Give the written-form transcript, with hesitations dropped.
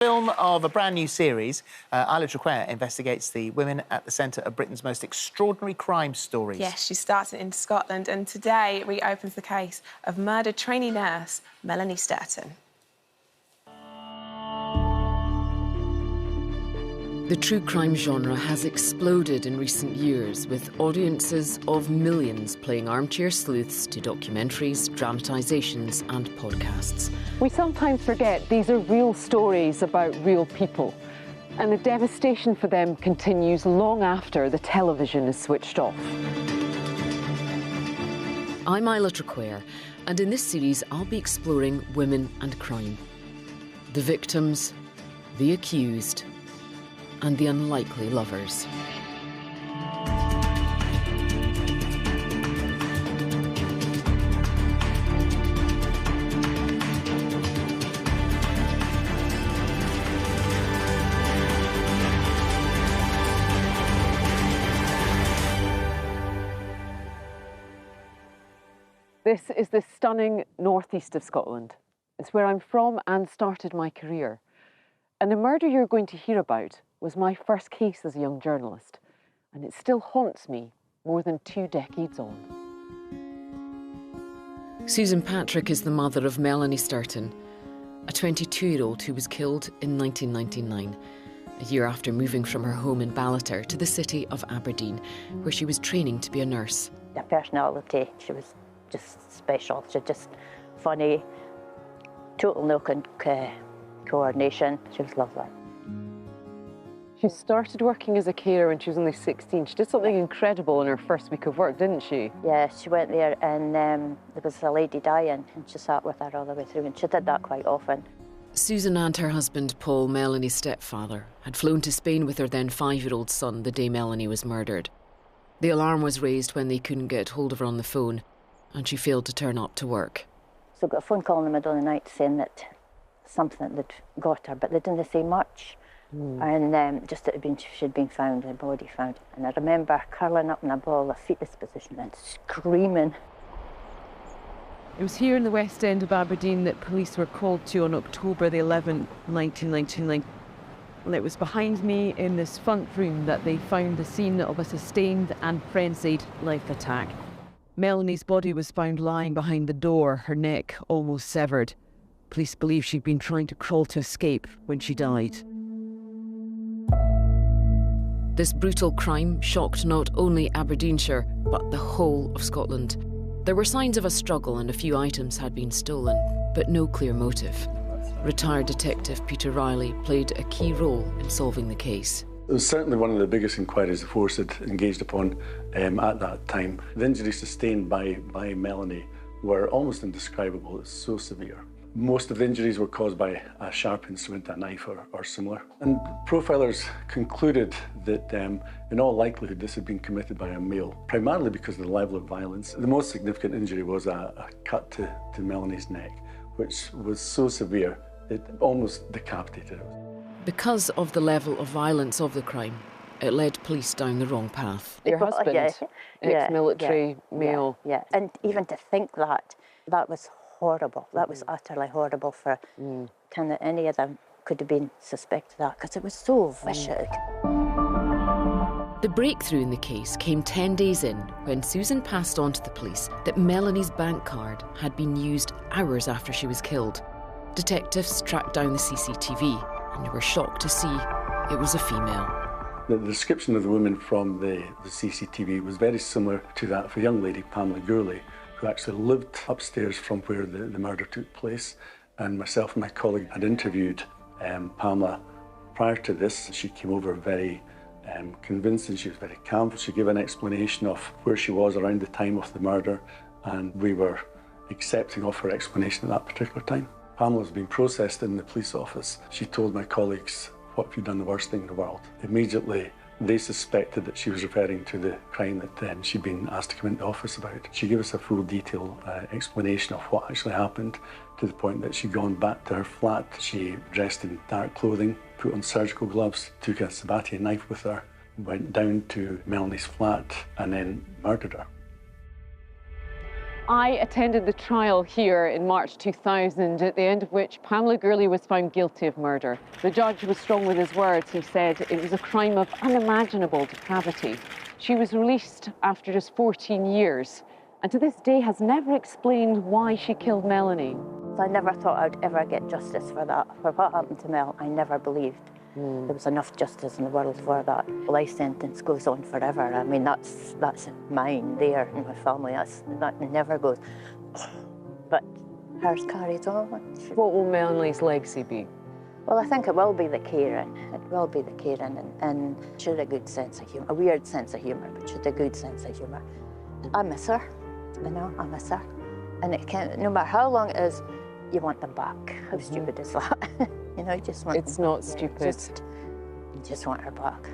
Film of a brand new series, Isla Traquair investigates the women at the centre of Britain's most extraordinary crime stories. Yes, she starts it in Scotland, and today reopens the case of murdered trainee nurse Melanie Sturton. The true crime genre has exploded in recent years, with audiences of millions playing armchair sleuths to documentaries, dramatisations and podcasts. We sometimes forget these are real stories about real people, and the devastation for them continues long after the television is switched off. I'm Isla Traquair, and in this series I'll be exploring women and crime. The victims, the accused, and the unlikely lovers. This is the stunning northeast of Scotland. It's where I'm from and started my career. And the murder you're going to hear about was my first case as a young journalist, and it still haunts me more than 2 decades on. Susan Patrick is the mother of Melanie Sturton, a 22-year-old who was killed in 1999, a year after moving from her home in Ballater to the city of Aberdeen, where she was training to be a nurse. Her personality, she was just special. She was just funny, total no coordination. She was lovely. She started working as a carer when she was only 16. She did something incredible in her first week of work, didn't she? Yeah, she went there and there was a lady dying and she sat with her all the way through, and she did that quite often. Susan and her husband Paul, Melanie's stepfather, had flown to Spain with their then 5-year-old son the day Melanie was murdered. The alarm was raised when they couldn't get hold of her on the phone, and she failed to turn up to work. So I got a phone call in the middle of the night saying that something had got her, but they didn't say much. And just that she'd been found, the body found. And I remember curling up in a ball, a fetus position, and screaming. It was here in the West End of Aberdeen that police were called to on October the 11th, 1999. And it was behind me in this front room that they found the scene of a sustained and frenzied life attack. Melanie's body was found lying behind the door, her neck almost severed. Police believe she'd been trying to crawl to escape when she died. This brutal crime shocked not only Aberdeenshire, but the whole of Scotland. There were signs of a struggle and a few items had been stolen, but no clear motive. Retired detective Peter Riley played a key role in solving the case. It was certainly one of the biggest inquiries the force had engaged upon at that time. The injuries sustained by Melanie were almost indescribable. It's so severe. Most of the injuries were caused by a sharp instrument, a knife or similar. And profilers concluded that in all likelihood this had been committed by a male, primarily because of the level of violence. The most significant injury was a cut to Melanie's neck, which was so severe it almost decapitated her. Because of the level of violence of the crime, it led police down the wrong path. Your husband, ex-military male. Yeah, and even to think that was horrible. That was utterly horrible for kind of any of them could have been suspected of that, because it was so vicious. The breakthrough in the case came 10 days in when Susan passed on to the police that Melanie's bank card had been used hours after she was killed. Detectives tracked down the CCTV and were shocked to see it was a female. The description of the woman from the CCTV was very similar to that of a young lady, Pamela Gurley, who actually lived upstairs from where the murder took place. And myself and my colleague had interviewed Pamela prior to this. She came over very convincing, she was very calm. She gave an explanation of where she was around the time of the murder, and we were accepting of her explanation at that particular time. Pamela was being processed in the police office. She told my colleagues, "What have you done the worst thing in the world?" Immediately, they suspected that she was referring to the crime that she'd been asked to come into the office about. She gave us a full detailed explanation of what actually happened, to the point that she'd gone back to her flat. She dressed in dark clothing, put on surgical gloves, took a Sabatier knife with her, went down to Melanie's flat and then murdered her. I attended the trial here in March 2000, at the end of which Pamela Gurley was found guilty of murder. The judge was strong with his words. He said it was a crime of unimaginable depravity. She was released after just 14 years, and to this day has never explained why she killed Melanie. I never thought I'd ever get justice for that, for what happened to Mel. I never believed there was enough justice in the world for that. The life sentence goes on forever. I mean, that's mine there in my family. That never goes. But hers carries on. What will Melanie's legacy be? Well, I think it will be the caring. It will be the caring, and she had a good sense of humour, a weird sense of humour, but she had a good sense of humour. I miss her, you know, I miss her. And it can't, no matter how long it is, you want them back. How stupid is that? You know, you just want It's not stupid. You just want her back.